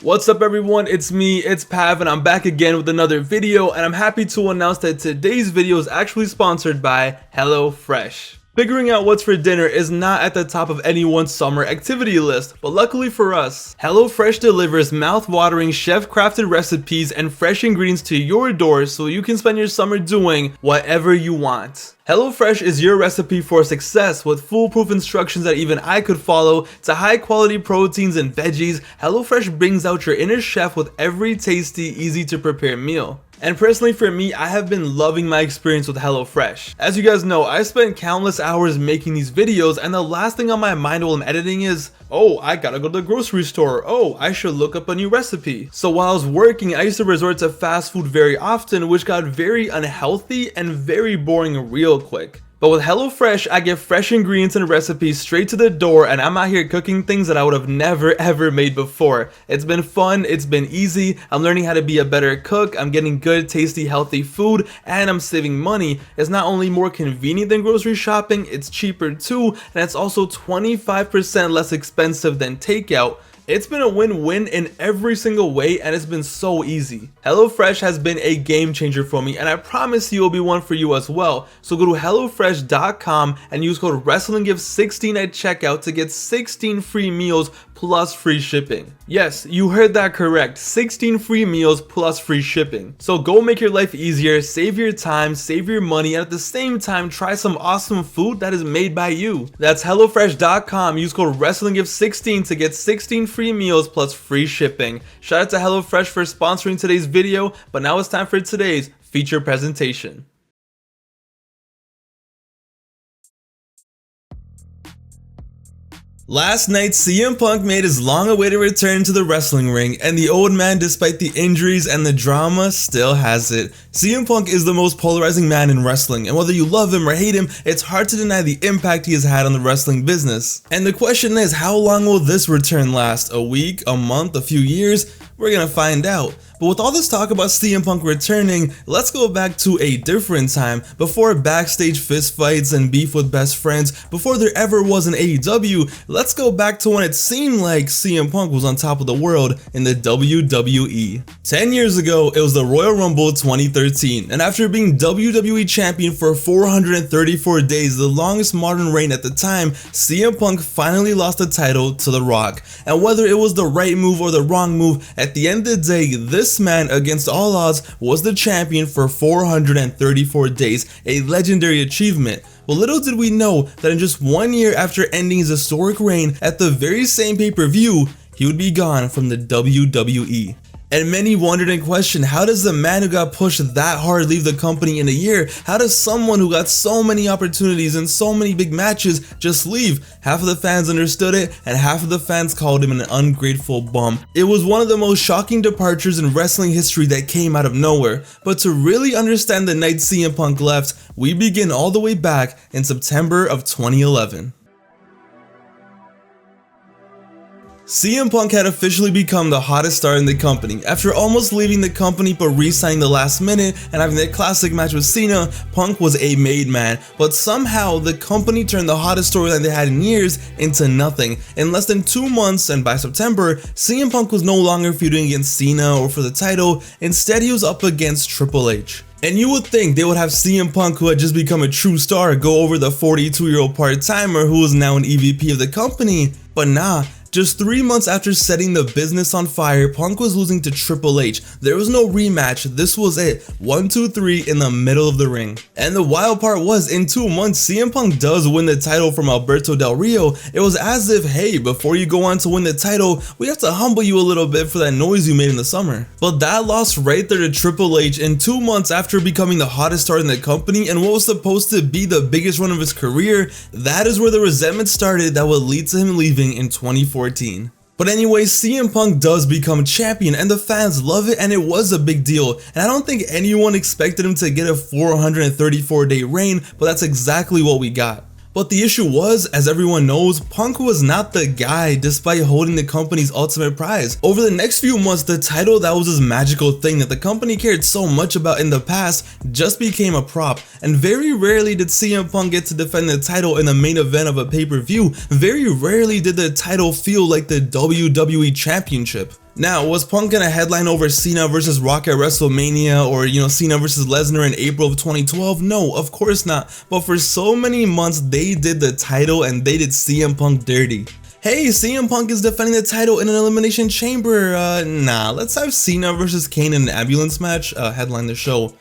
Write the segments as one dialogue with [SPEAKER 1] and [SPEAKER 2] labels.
[SPEAKER 1] What's up everyone, it's me, it's Pav, and I'm back again with another video, and I'm happy to announce that today's video is actually sponsored by HelloFresh. Figuring out what's for dinner is not at the top of anyone's summer activity list, but luckily for us, HelloFresh delivers mouth-watering chef-crafted recipes and fresh ingredients to your door so you can spend your summer doing whatever you want. HelloFresh is your recipe for success with foolproof instructions that even I could follow to high-quality proteins and veggies. HelloFresh brings out your inner chef with every tasty, easy-to-prepare meal. And personally for me, I have been loving my experience with HelloFresh. As you guys know, I spent countless hours making these videos, and the last thing on my mind while I'm editing is, oh, I gotta go to the grocery store. Oh, I should look up a new recipe. So while I was working, I used to resort to fast food very often, which got very unhealthy and very boring real quick. But with HelloFresh, I get fresh ingredients and recipes straight to the door, and I'm out here cooking things that I would have never ever made before. It's been fun, it's been easy, I'm learning how to be a better cook, I'm getting good, tasty, healthy food, and I'm saving money. It's not only more convenient than grocery shopping, it's cheaper too, and it's also 25% less expensive than takeout. It's been a win-win in every single way, and it's been so easy. HelloFresh has been a game changer for me, and I promise you it will be one for you as well. So go to HelloFresh.com and use code WrestlingGift16 at checkout to get 16 free meals plus free shipping. Yes, you heard that correct, 16 free meals plus free shipping. So go make your life easier, save your time, save your money, and at the same time try some awesome food that is made by you. That's HelloFresh.com, use code WrestlingGift16 to get 16 free meals plus free shipping. Shout out to HelloFresh for sponsoring today's video, but now it's time for today's feature presentation. Last night, CM Punk made his long-awaited return to the wrestling ring, and the old man, despite the injuries and the drama, still has it. CM Punk is the most polarizing man in wrestling, and whether you love him or hate him, it's hard to deny the impact he has had on the wrestling business. And the question is, how long will this return last? A week? A month? A few years? We're gonna find out. But with all this talk about CM Punk returning, let's go back to a different time, before backstage fistfights and beef with best friends, before there ever was an AEW. Let's go back to when it seemed like CM Punk was on top of the world in the WWE. 10 years ago, it was the Royal Rumble 2013, and after being WWE champion for 434 days, the longest modern reign at the time, CM Punk finally lost the title to The Rock. And whether it was the right move or the wrong move, at the end of the day, this man, against all odds, was the champion for 434 days, a legendary achievement. But little did we know that in just 1 year after ending his historic reign at the very same pay-per-view, he would be gone from the WWE. And many wondered and questioned, how does the man who got pushed that hard leave the company in a year? How does someone who got so many opportunities and so many big matches just leave? Half of the fans understood it, and half of the fans called him an ungrateful bum. It was one of the most shocking departures in wrestling history that came out of nowhere. But to really understand the night CM Punk left, we begin all the way back in September of 2011. CM Punk had officially become the hottest star in the company. After almost leaving the company but re-signing the last minute and having that classic match with Cena, Punk was a made man. But somehow, the company turned the hottest storyline they had in years into nothing. In less than 2 months, and by September, CM Punk was no longer feuding against Cena or for the title. Instead, he was up against Triple H. And you would think they would have CM Punk, who had just become a true star, go over the 42-year-old part-timer who is now an EVP of the company, but nah. Just 3 months after setting the business on fire, Punk was losing to Triple H. There was no rematch, this was it. 1, 2, 3 in the middle of the ring. And the wild part was, in 2 months, CM Punk does win the title from Alberto Del Rio. It was as if, hey, before you go on to win the title, we have to humble you a little bit for that noise you made in the summer. But that loss right there to Triple H in 2 months after becoming the hottest star in the company and what was supposed to be the biggest run of his career, that is where the resentment started that would lead to him leaving in 2014. But anyway, CM Punk does become champion, and the fans love it, and it was a big deal. And I don't think anyone expected him to get a 434-day reign, but that's exactly what we got. But the issue was, as everyone knows, Punk was not the guy despite holding the company's ultimate prize. Over the next few months, the title that was this magical thing that the company cared so much about in the past just became a prop, and very rarely did CM Punk get to defend the title in the main event of a pay-per-view. Very rarely did the title feel like the WWE Championship. Now, was Punk gonna headline over Cena versus Rock at WrestleMania, or Cena versus Lesnar in April of 2012? No, of course not. But for so many months, they did the title and they did CM Punk dirty. Hey, CM Punk is defending the title in an Elimination Chamber. Nah, let's have Cena versus Kane in an ambulance match headline the show.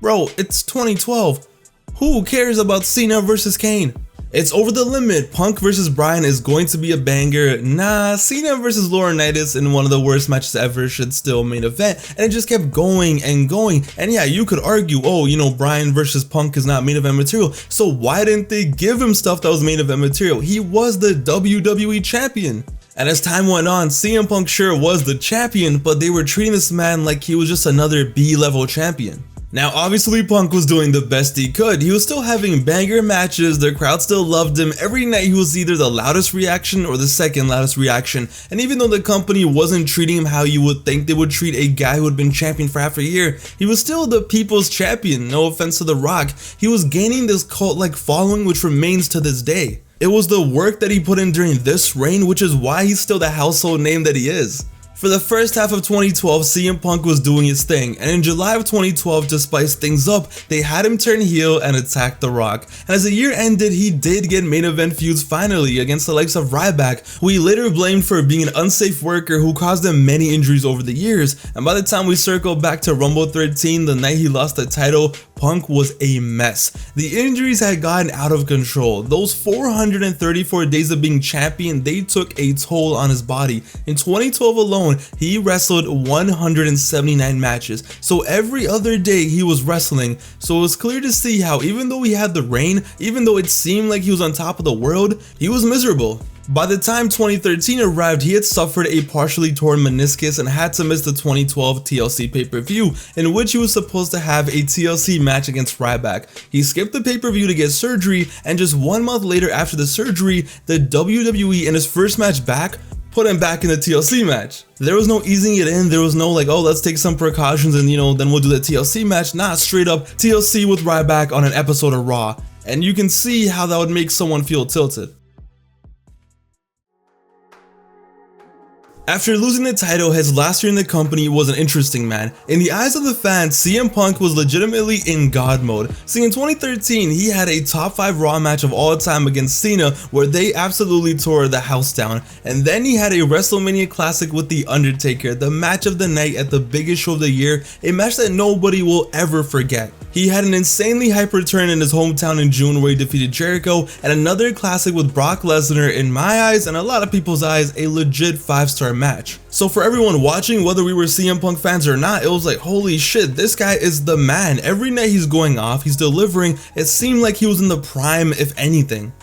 [SPEAKER 1] Bro, it's 2012. Who cares about Cena versus Kane? It's over the limit. Punk versus Bryan is going to be a banger. Nah, Cena versus Laurinaitis in one of the worst matches ever should still main event. And it just kept going and going. And yeah, you could argue, oh, Bryan versus Punk is not main event material. So why didn't they give him stuff that was main event material? He was the WWE champion. And as time went on, CM Punk sure was the champion, but they were treating this man like he was just another B-level champion. Now obviously Punk was doing the best he could. He was still having banger matches, the crowd still loved him. Every night he was either the loudest reaction or the second loudest reaction. And even though the company wasn't treating him how you would think they would treat a guy who had been champion for half a year, he was still the people's champion, no offense to The Rock. He was gaining this cult-like following which remains to this day. It was the work that he put in during this reign which is why he's still the household name that he is. For the first half of 2012, CM Punk was doing his thing, and in July of 2012, to spice things up, they had him turn heel and attack The Rock. And as the year ended, he did get main event feuds finally against the likes of Ryback, who he later blamed for being an unsafe worker who caused him many injuries over the years. And by the time we circle back to Rumble 13, the night he lost the title, Punk was a mess. The injuries had gotten out of control. Those 434 days of being champion, they took a toll on his body. In 2012 alone, he wrestled 179 matches. So every other day he was wrestling. So it was clear to see how even though he had the reign, even though it seemed like he was on top of the world, he was miserable. By the time 2013 arrived, he had suffered a partially torn meniscus and had to miss the 2012 TLC pay-per-view, in which he was supposed to have a TLC match against Ryback. He skipped the pay-per-view to get surgery, and just 1 month later after the surgery, the WWE in his first match back put him back in the TLC match. There was no easing it in, there was no like, oh, let's take some precautions and then we'll do the TLC match. Nah, straight up TLC with Ryback on an episode of Raw. And you can see how that would make someone feel tilted. After losing the title, his last year in the company was an interesting man. In the eyes of the fans, CM Punk was legitimately in God mode. See, in 2013, he had a top 5 Raw match of all time against Cena where they absolutely tore the house down. And then he had a WrestleMania Classic with The Undertaker, the match of the night at the biggest show of the year, a match that nobody will ever forget. He had an insanely hype return in his hometown in June where he defeated Jericho, and another classic with Brock Lesnar, in my eyes and a lot of people's eyes, a legit 5-star match. So for everyone watching, whether we were CM Punk fans or not, it was like, holy shit, this guy is the man. Every night he's going off, he's delivering. It seemed like he was in the prime, if anything.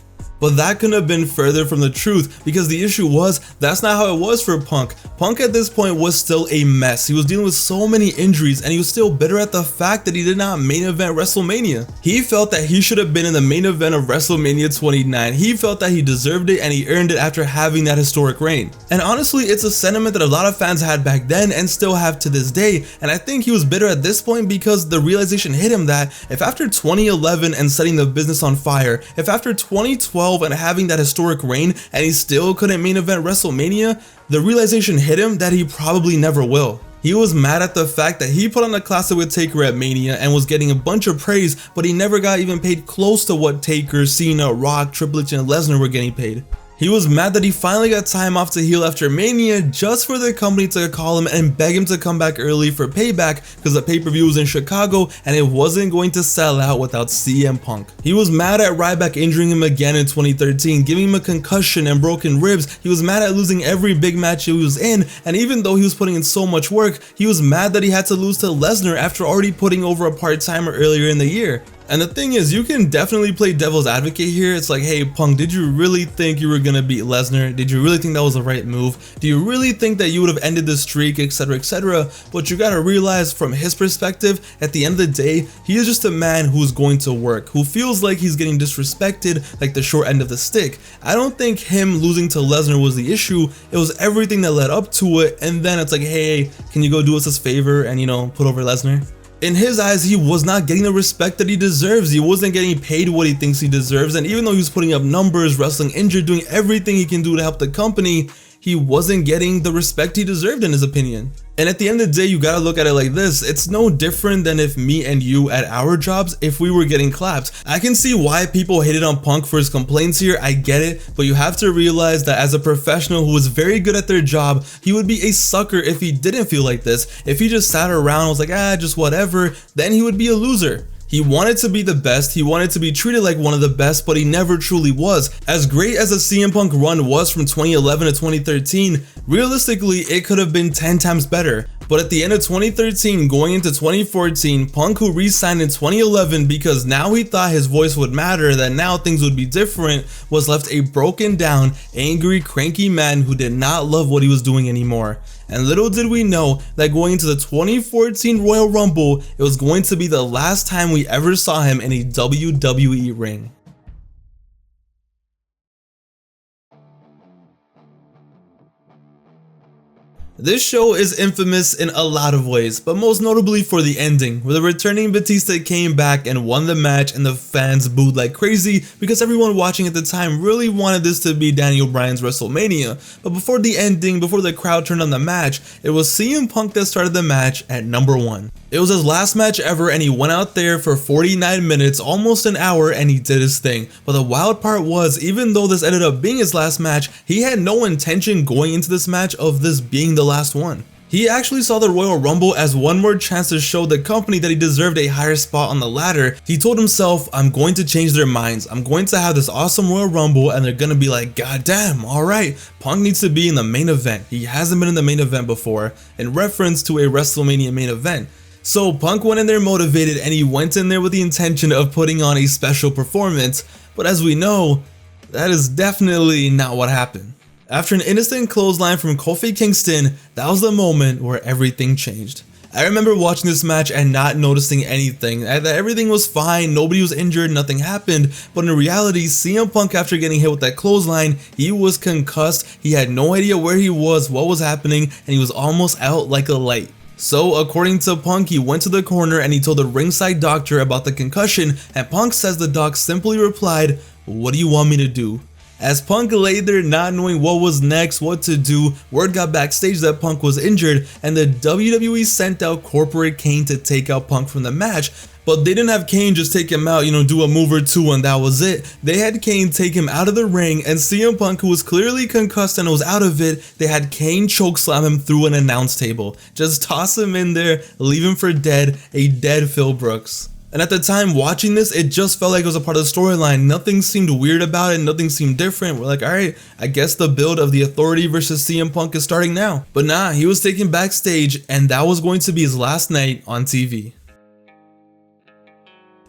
[SPEAKER 1] But that couldn't have been further from the truth, because the issue was, that's not how it was for Punk. Punk at this point was still a mess. He was dealing with so many injuries, and he was still bitter at the fact that he did not main event WrestleMania. He felt that he should have been in the main event of WrestleMania 29. He felt that he deserved it and he earned it after having that historic reign. And honestly, it's a sentiment that a lot of fans had back then and still have to this day, and I think he was bitter at this point because the realization hit him that if after 2011 and setting the business on fire, if after 2012 and having that historic reign and he still couldn't main event WrestleMania, the realization hit him that he probably never will. He was mad at the fact that he put on a classic with Taker at Mania and was getting a bunch of praise, but he never got even paid close to what Taker, Cena, Rock, Triple H, and Lesnar were getting paid. He was mad that he finally got time off to heal after Mania just for the company to call him and beg him to come back early for Payback because the pay-per-view was in Chicago and it wasn't going to sell out without CM Punk. He was mad at Ryback injuring him again in 2013, giving him a concussion and broken ribs. He was mad at losing every big match he was in, and even though he was putting in so much work, he was mad that he had to lose to Lesnar after already putting over a part-timer earlier in the year. And the thing is, you can definitely play devil's advocate here. It's like, hey Punk, did you really think you were gonna beat Lesnar? Did you really think that was the right move? Do you really think that you would have ended the streak, etc, etc? But you gotta realize from his perspective, at the end of the day, he is just a man who's going to work, who feels like he's getting disrespected, like the short end of the stick. I don't think him losing to Lesnar was the issue. It was everything that led up to it, and then it's like, hey, can you go do us this favor and put over Lesnar? In his eyes, he was not getting the respect that he deserves. He wasn't getting paid what he thinks he deserves, and even though he was putting up numbers, wrestling injured, doing everything he can do to help the company, he he wasn't getting the respect he deserved in his opinion. And at the end of the day, you gotta look at it like this. It's no different than if me and you at our jobs, if we were getting clapped. I can see why people hated on Punk for his complaints here, I get it, but you have to realize that as a professional who was very good at their job, he would be a sucker if he didn't feel like this. If he just sat around and was like, just whatever, then he would be a loser. He wanted to be the best, he wanted to be treated like one of the best, but he never truly was. As great as the CM Punk run was from 2011 to 2013, realistically it could have been 10 times better. But at the end of 2013, going into 2014, Punk, who re-signed in 2011 because now he thought his voice would matter, that now things would be different, was left a broken down, angry, cranky man who did not love what he was doing anymore. And little did we know that going into the 2014 Royal Rumble, it was going to be the last time we ever saw him in a WWE ring. This show is infamous in a lot of ways, but most notably for the ending, where the returning Batista came back and won the match and the fans booed like crazy because everyone watching at the time really wanted this to be Daniel Bryan's WrestleMania. But before the ending, before the crowd turned on the match, it was CM Punk that started the match at number 1. It was his last match ever and he went out there for 49 minutes, almost an hour, and he did his thing. But the wild part was, even though this ended up being his last match, he had no intention going into this match of this being the last one. He actually saw the Royal Rumble as one more chance to show the company that he deserved a higher spot on the ladder. He told himself, I'm going to change their minds. I'm going to have this awesome Royal Rumble and they're going to be like, God damn, alright, Punk needs to be in the main event. He hasn't been in the main event before, in reference to a WrestleMania main event. So Punk went in there motivated and he went in there with the intention of putting on a special performance, but as we know, that is definitely not what happened. After an innocent clothesline from Kofi Kingston, that was the moment where everything changed. I remember watching this match and not noticing anything, that everything was fine, nobody was injured, nothing happened, but in reality, CM Punk, after getting hit with that clothesline, he was concussed, he had no idea where he was, what was happening, and he was almost out like a light. So according to Punk, he went to the corner and he told the ringside doctor about the concussion, and Punk says the doc simply replied, "What do you want me to do?" As Punk lay there not knowing what was next, what to do, word got backstage that Punk was injured and the WWE sent out Corporate Kane to take out Punk from the match. But they didn't have Kane just take him out, do a move or two and that was it. They had Kane take him out of the ring, and CM Punk, who was clearly concussed and was out of it, they had Kane chokeslam him through an announce table. Just toss him in there, leave him for dead, a dead Phil Brooks. And at the time watching this, it just felt like it was a part of the storyline. Nothing seemed weird about it, nothing seemed different. We're like, alright, I guess the build of the Authority versus CM Punk is starting now. But nah, he was taken backstage and that was going to be his last night on TV.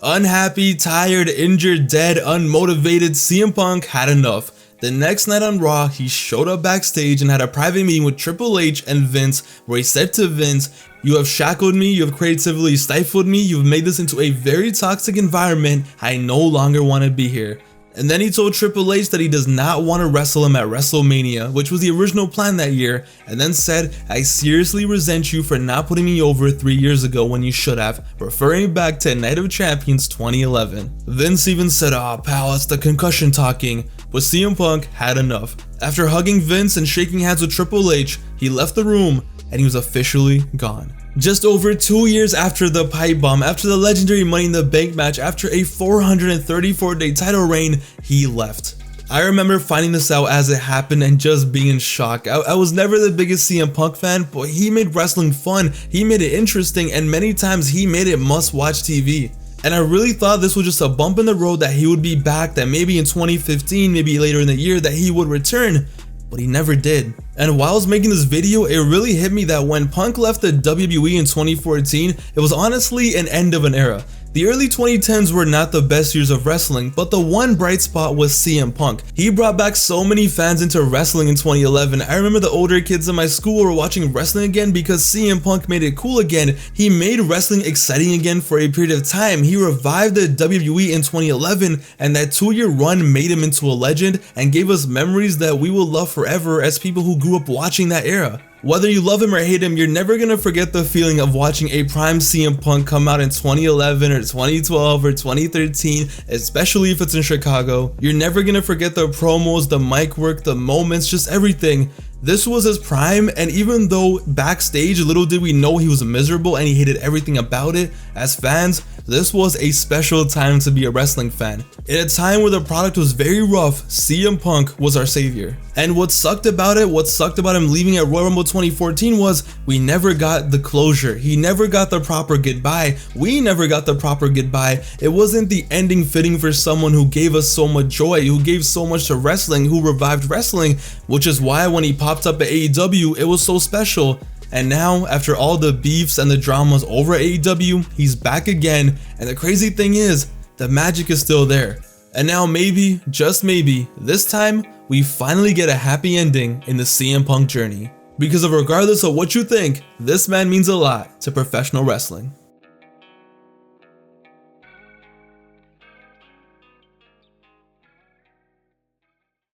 [SPEAKER 1] Unhappy, tired, injured, dead, unmotivated, CM Punk had enough. The next night on Raw, he showed up backstage and had a private meeting with Triple H and Vince, where he said to Vince, "You have shackled me, you have creatively stifled me, you've made this into a very toxic environment, I no longer want to be here." And then he told Triple H that he does not want to wrestle him at WrestleMania, which was the original plan that year, and then said, "I seriously resent you for not putting me over 3 years ago when you should have," referring back to Night of Champions 2011. Vince even said, "Ah, pal, it's the concussion talking," but CM Punk had enough. After hugging Vince and shaking hands with Triple H, he left the room and he was officially gone. Just over 2 years after the pipe bomb, after the legendary Money in the Bank match, after a 434-day title reign, he left. I remember finding this out as it happened and just being in shock. I was never the biggest CM Punk fan, but he made wrestling fun, he made it interesting, and many times he made it must-watch TV. And I really thought this was just a bump in the road, that he would be back, that maybe in 2015, maybe later in the year, that he would return. But he never did. And while I was making this video, it really hit me that when Punk left the WWE in 2014, it was honestly an end of an era. The early 2010s were not the best years of wrestling, but the one bright spot was CM Punk. He brought back so many fans into wrestling in 2011. I remember the older kids in my school were watching wrestling again because CM Punk made it cool again. He made wrestling exciting again for a period of time. He revived the WWE in 2011, and that 2-year run made him into a legend and gave us memories that we will love forever as people who grew up watching that era. Whether you love him or hate him, you're never gonna forget the feeling of watching a prime CM Punk come out in 2011 or 2012 or 2013, especially if it's in Chicago. You're never gonna forget the promos, the mic work, the moments, just everything. This was his prime, and even though backstage little did we know he was miserable and he hated everything about it, as fans, this was a special time to be a wrestling fan. In a time where the product was very rough, CM Punk was our savior. And what sucked about him leaving at Royal Rumble 2014 was we never got the closure. He never got the proper goodbye. We never got the proper goodbye. It wasn't the ending fitting for someone who gave us so much joy, who gave so much to wrestling, who revived wrestling, which is why when he popped up at AEW, it was so special. And now, after all the beefs and the dramas over at AEW, he's back again, and the crazy thing is, the magic is still there. And now maybe, just maybe, this time, we finally get a happy ending in the CM Punk journey. Because regardless of what you think, this man means a lot to professional wrestling.